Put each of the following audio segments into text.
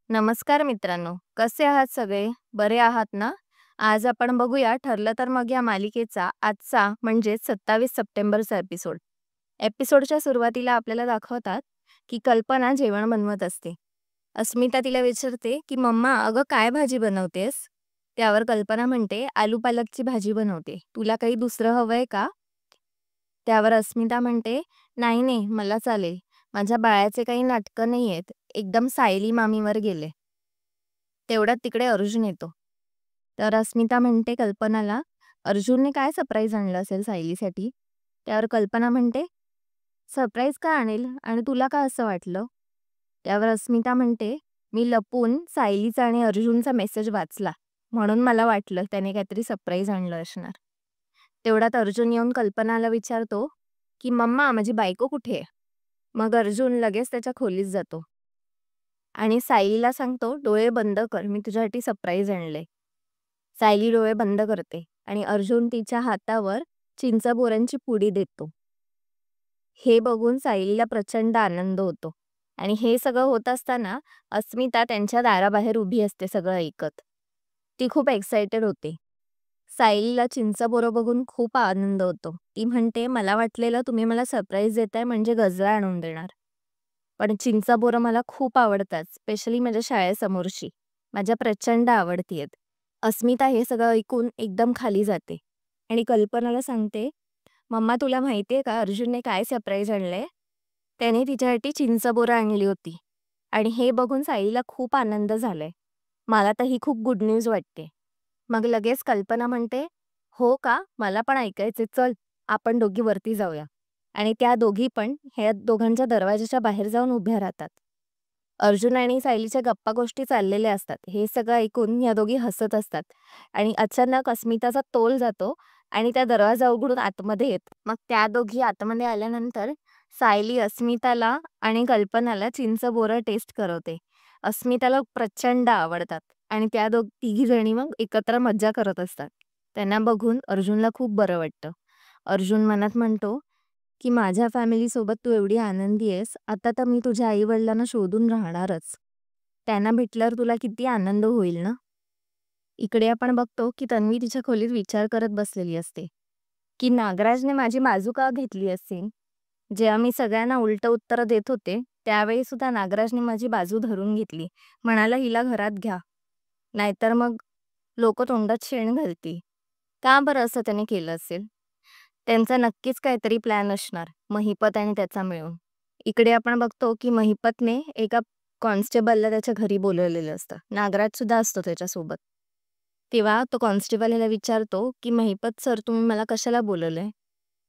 नमस्कार मित्रांनो, कसे आहात सगळे? बरे आहात ना? आज आपण बघूया ठरलं तर मग या मालिकेचा आजचा म्हणजेच 27 सप्टेंबरचा एपिसोड. एपिसोडच्या सुरुवातीला आपल्याला दाखवतात की कल्पना जेवण बनवत असते. अस्मिता तिला विचारते की "मम्मा, अगं काय भाजी बनवतेस?" त्यावर कल्पना म्हणते, "आलू पालकची भाजी बनवते. तुला काही दुसरं हवंय का?" त्यावर अस्मिता म्हणते, "नाही नाही, मला चालेल. माझ्या बाळाचे काही नाटकं नाहीयेत. एकदम सायली मामीवर गेले." तेवढ्यात तिकडे अर्जुन येतो. तर अस्मिता म्हणते कल्पनाला, "अर्जुनने काय सरप्राईज आणलं असेल सायलीसाठी?" त्यावर कल्पना म्हणते, "सरप्राईज का आणेल आणि तुला का असं वाटलं?" त्यावर अस्मिता म्हणते, "मी लपून सायलीचा आणि अर्जुनचा मेसेज वाचला. म्हणून मला वाटलं त्याने काहीतरी सरप्राईज आणलं असणार." तेवढ्यात अर्जुन येऊन कल्पनाला विचारतो, की "मम्मा, माझी बायको कुठे आहे?" मग अर्जुन लगेच त्याच्या खोलीत जातो आणि सायलीला सांगतो, "डोळे बंद कर, मी तुझ्यासाठी सरप्राईज आणलंय." सायली डोळे बंद करते आणि अर्जुन तिच्या हातावर चिंचबोरांची पुडी देतो. हे बघून सायलीला प्रचंड आनंद होतो आणि हे सगळं होत असताना अस्मिता त्यांच्या दाराबाहेर उभी असते सगळं ऐकत. ती खूप एक्सायटेड होते. सायलीला चिंचबोरं बघून खूप आनंद होतो. ती म्हणते, "मला वाटलेलं तुम्ही मला सरप्राईज देताय म्हणजे गजरा आणून देणार. पण चिंचाबोरं मला खूप आवडतात, स्पेशली माझ्या शाळेसमोरची. माझ्या प्रचंड आवडतीयेत." अस्मिता हे सगळं ऐकून एकदम खाली जाते आणि कल्पनाला सांगते, "मम्मा, तुला माहितीये का अर्जुनने काय सरप्राईज आणलंय?" त्याने तिच्यासाठी चिंचबोरं आणली होती आणि हे बघून सायलीला खूप आनंद झालाय. मला तर ही खूप गुड न्यूज वाटते. मग लगेच कल्पना म्हणते, "हो का? मला पण ऐकायचे. चल, आपण दोघी वरती जाऊया." आणि त्या दोघी पण ह्या दोघांच्या दरवाजाच्या बाहेर जाऊन उभ्या राहतात. अर्जुन आणि सायलीच्या गप्पा गोष्टी चाललेल्या असतात. हे सगळं ऐकून या दोघी हसत असतात आणि अचानक अस्मिताचा तोल जातो आणि त्या दरवाजा उघडून आतमध्ये येत. मग त्या दोघी आतमध्ये आल्यानंतर सायली अस्मिताला आणि कल्पनाला चिंच बोरं टेस्ट करवते. अस्मिताला प्रचंड आवडतात आणि त्या तिघी जणी मग एकत्र मज्जा करत असतात. त्यांना बघून अर्जुनला खूप बरं वाटतं. अर्जुन मनात म्हणतो की माझ्या फॅमिलीसोबत तू एवढी आनंदी आहेस, आता तर मी तुझ्या आई-वडिलांना शोधून राहणारच. त्यांना भेटल्यावर तुला किती आनंद होईल ना? इकडे आपण बघतो की तन्वी तिच्या खोलीत विचार करत बसलेली असते, की नागराजने माझी बाजू का घेतली असेल? जेव्हा मी सगळ्यांना उलटं उत्तरं देत होते, त्यावेळी सुद्धा नागराजने माझी बाजू धरून घेतली. म्हणाला, "हिला घरात घ्या, नाहीतर मग लोकं तोंडात शेण घालतील." का बरं असं त्याने केलं असेल? त्यांचा नक्कीच काहीतरी प्लॅन असणार, महिपत आणि त्याचा मिळून. इकडे आपण बघतो की महिपतने एका कॉन्स्टेबलला त्याच्या घरी बोलवलेलं असतं. नागराज सुद्धा असतो त्याच्यासोबत. तेव्हा तो कॉन्स्टेबल ह्याला विचारतो की "महिपत सर, तुम्ही मला कशाला बोलवलंय?"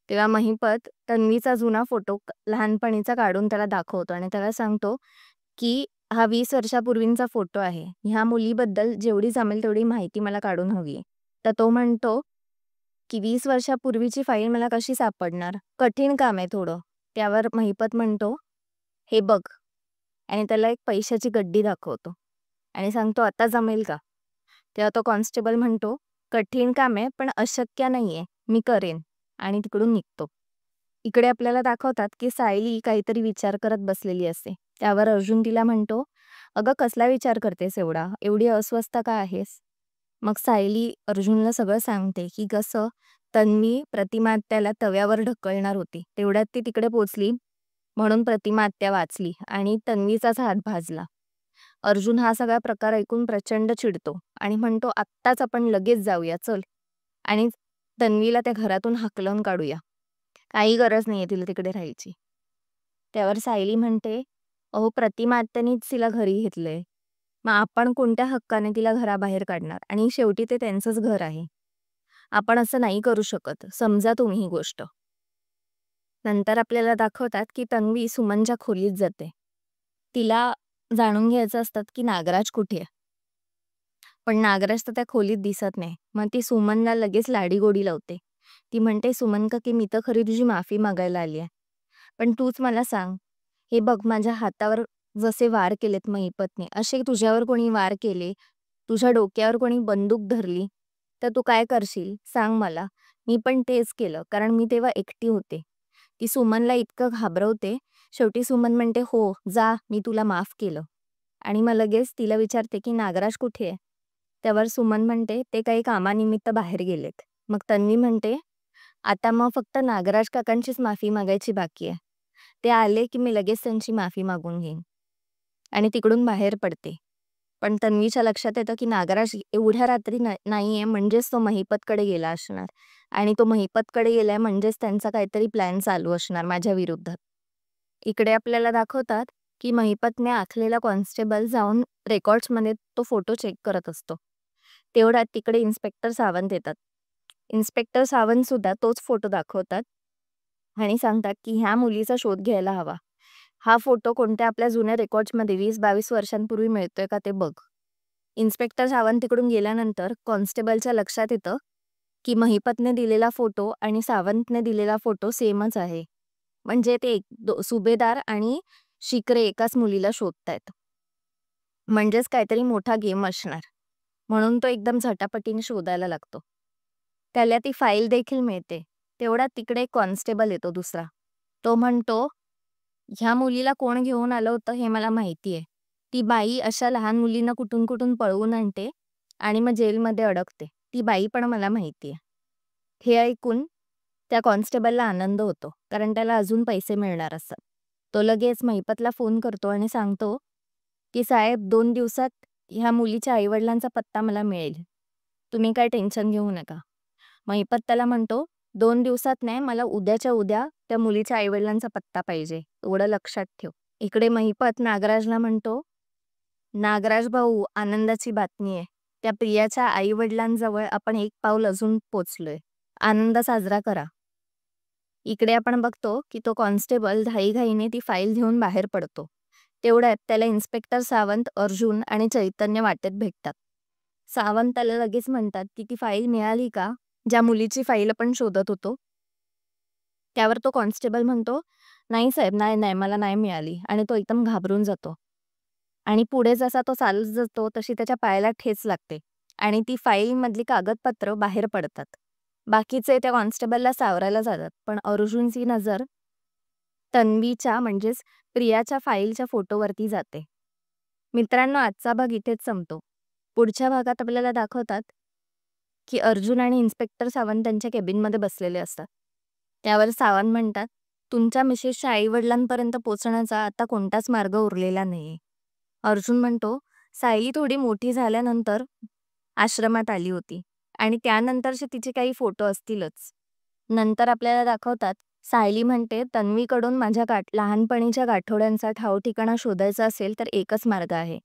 तेव्हा महिपत तन्वीचा जुना फोटो लहानपणीचा काढून त्याला दाखवतो आणि त्याला सांगतो की "हा 20 वर्षापूर्वींचा फोटो आहे. ह्या मुलीबद्दल जेवढी जमेल तेवढी माहिती मला काढून हवी आहे." तर तो म्हणतो की 20 वर्षापूर्वीची फाईल मला कशी सापडणार? कठीण काम आहे थोडं. त्यावर महिपत म्हणतो, "हे बघ." आणि त्याला एक पैशाची गड्डी दाखवतो आणि सांगतो, "आता जमेल का?" तेव्हा तो कॉन्स्टेबल म्हणतो, "कठीण काम आहे, पण अशक्य नाहीये. मी करेन." आणि तिकडून निघतो. इकडे आपल्याला दाखवतात की सायली काहीतरी विचार करत बसलेली असते. त्यावर अर्जुन तिला म्हणतो, "अगं, कसला विचार करतेस एवढा? एवढी अस्वस्थ का आहेस?" मग सायली अर्जुनला सगळं सांगते की कसं तन्वी प्रतिमा आत्याला तव्यावर ढकलणार होती. तेवढ्यात ती तिकडे पोचली म्हणून प्रतिमा आत्या वाचली आणि तन्वीचाच हात भाजला. अर्जुन हा सगळा प्रकार ऐकून प्रचंड चिडतो आणि म्हणतो, "आत्ताच आपण लगेच जाऊया, चल, आणि तन्वीला त्या घरातून हाकलून काढूया. काही गरज नाहीये तिला तिकडे राहायची." त्यावर सायली म्हणते, "अहो, प्रतिमा आत्यानीच तिला घरी घेतलंय. मग आपण कोणत्या हक्काने तिला घराबाहेर काढणार? आणि शेवटी ते त्यांचंच घर आहे. आपण असं नाही करू शकत. समजा तुम्ही ही गोष्ट." नंतर आपल्याला दाखवतात की तन्वी सुमनच्या खोलीत जाते. तिला जाणून घ्यायचं असतं की नागराज कुठे आहे. पण नागराज तर त्या खोलीत दिसत नाही. मग ती सुमनला लगेच लाडीगोडी लावते. ती म्हणते, "सुमन काकी, मी तर खरी तुझी माफी मागायला आली आहे. पण तूच मला सांग, हे बघ, माझ्या हातावर जसे वार केलेत महिपतने, असे तुझ्यावर कोणी वार केले, तुझ्या डोक्यावर कोणी बंदूक धरली, तर तू काय करशील? सांग मला." मी पण तेच केलं, कारण मी तेव्हा एकटी होते. ती सुमनला इतकं घाबरवते. शेवटी सुमन म्हणते, "हो, जा, मी तुला माफ केलं." आणि मग लगेच तिला विचारते की नागराज कुठे आहे? त्यावर सुमन म्हणते ते काही कामानिमित्त बाहेर गेलेत. मग तन्वी म्हणते आता मग फक्त नागराज काकांचीच माफी मागायची बाकी आहे. ते आले की मी लगेच त्यांची माफी मागून घेईन. आणि तिकडून बाहेर पडते. पण तन्वीच्या लक्षात येतं की नागराज एवढ्या रात्री नाहीये म्हणजेच तो महिपतकडे गेला असणार. आणि तो महिपतकडे गेलाय म्हणजेच त्यांचा काहीतरी प्लॅन चालू असणार माझ्या विरुद्धात. इकडे आपल्याला दाखवतात की महिपतने आखलेला कॉन्स्टेबल जाऊन रेकॉर्ड्समध्ये तो फोटो चेक करत असतो. तेवढ्यात तिकडे इन्स्पेक्टर सावंत येतात. इन्स्पेक्टर सावंत सुद्धा तोच फोटो दाखवतात आणि सांगतात की ह्या मुलीचा शोध घ्यायला हवा. हा फोटो कोणत्या आपल्या जुन्या रेकॉर्ड्समध्ये 20-22 वर्षांपूर्वी मिळतोय का ते बघ. इन्स्पेक्टर सावंत तिकडून गेल्यानंतर कॉन्स्टेबलच्या लक्षात येतं की महिपतने दिलेला फोटो आणि सावंतने दिलेला फोटो सेमच आहे. म्हणजे ते सुभेदार आणि शिकरे एकाच मुलीला शोधतायत. म्हणजेच काहीतरी मोठा गेम असणार. म्हणून तो एकदम झटापटीने शोधायला लागतो. त्याला ती फाईल देखील मिळते. तेवढ्यात तिकडे एक कॉन्स्टेबल येतो दुसरा. तो म्हणतो, ह्या मुलीला कोण घेऊन आलं होतं हे मला माहिती आहे. ती बाई अशा लहान मुलींना कुठून कुठून पळवून आणते आणि मग जेलमध्ये अडकते. ती बाई पण मला माहिती आहे. हे ऐकून त्या कॉन्स्टेबलला आनंद होतो, कारण त्याला अजून पैसे मिळणार असतात. तो लगेच महिपतला फोन करतो आणि सांगतो की साहेब 2 दिवसात ह्या मुलीच्या आईवडिलांचा पत्ता मला मिळेल. तुम्ही काय टेन्शन घेऊ नका. महिपत त्याला म्हणतो 2 दिवसात नाही, मला उद्याच्या उद्या त्या मुलीच्या आईवडिलांचा पत्ता पाहिजे, एवढं लक्षात ठेव. इकडे महिपत नागराजला म्हणतो, नागराज भाऊ आनंदाची बातमी आहे. त्या प्रियाच्या आईवडिलांजवळ आपण एक पाऊल अजून पोचलोय. आनंद साजरा करा. इकडे आपण बघतो की तो कॉन्स्टेबल घाईघाईने ती फाईल घेऊन बाहेर पडतो. तेवढ्यात त्याला इन्स्पेक्टर सावंत, अर्जुन आणि चैतन्य वाटेत भेटतात. सावंत त्याला लगेच म्हणतात की ती फाईल मिळाली का, ज्या मुलीची फाईल आपण शोधत होतो. त्यावर तो कॉन्स्टेबल म्हणतो, नाही साहेब, नाही नाही मला नाही मिळाली. आणि तो एकदम घाबरून जातो. आणि पुढे जसा तो चालत जातो तशी त्याच्या पायाला ठेच लागते आणि ती फाईलमधली कागदपत्र बाहेर पडतात. बाकीचे त्या कॉन्स्टेबलला सावरायला जातात, पण अर्जुनची नजर तन्वीच्या म्हणजेच प्रियाच्या फाईलच्या फोटोवरती जाते. मित्रांनो, आजचा भाग इथेच संपतो. पुढच्या भागात आपल्याला दाखवतात की अर्जुन आणि इन्स्पेक्टर सावंत त्यांच्या केबिनमध्ये बसलेले असतात. त्यावर सावंत म्हणतात, तुमच्या मिसेसच्या आईवडिलांपर्यंत पोचण्याचा आता कोणताच मार्ग उरलेला नाहीये. अर्जुन म्हणतो, सायली थोडी मोठी झाल्यानंतर आश्रमात आली होती आणि त्यानंतरचे तिचे काही फोटो असतीलच. नंतर आपल्याला दाखवतात, सायली म्हणते, तन्वीकडून माझ्या लहानपणीच्या गाठोड्यांचा ठाव ठिकाणा शोधायचा असेल तर एकच मार्ग आहे.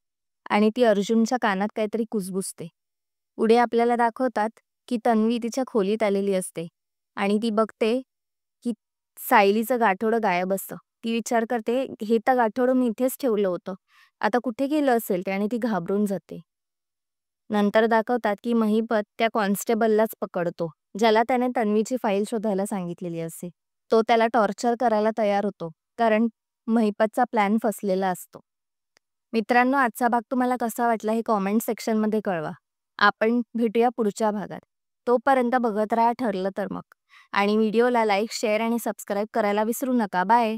आणि ती अर्जुनच्या कानात काहीतरी कुजबुजते. पुढे आपल्याला दाखवतात की तन्वी तिच्या खोलीत आलेली असते आणि ती बघते की सायलीचं गाठोडं गायब असतं. ती विचार करते, हे तर गाठोडं मी इथेच ठेवलं होतं, आता कुठे गेलं असेल ते, आणि ती घाबरून जाते. नंतर दाखवतात की महिपत त्या कॉन्स्टेबललाच पकडतो, ज्याला त्याने तन्वीची फाईल शोधायला सांगितलेली असते. तो त्याला टॉर्चर करायला तयार होतो, कारण महिपतचा प्लॅन फसलेला असतो. मित्रांनो, आजचा भाग तुम्हाला कसा वाटला हे कॉमेंट सेक्शनमध्ये कळवा. आपण भेटूया पुढच्या भागात. तोपर्यंत बघत राहा ठरलं तर मग. आणि व्हिडिओला लाईक, शेअर आणि सबस्क्राईब करायला विसरू नका. बाय.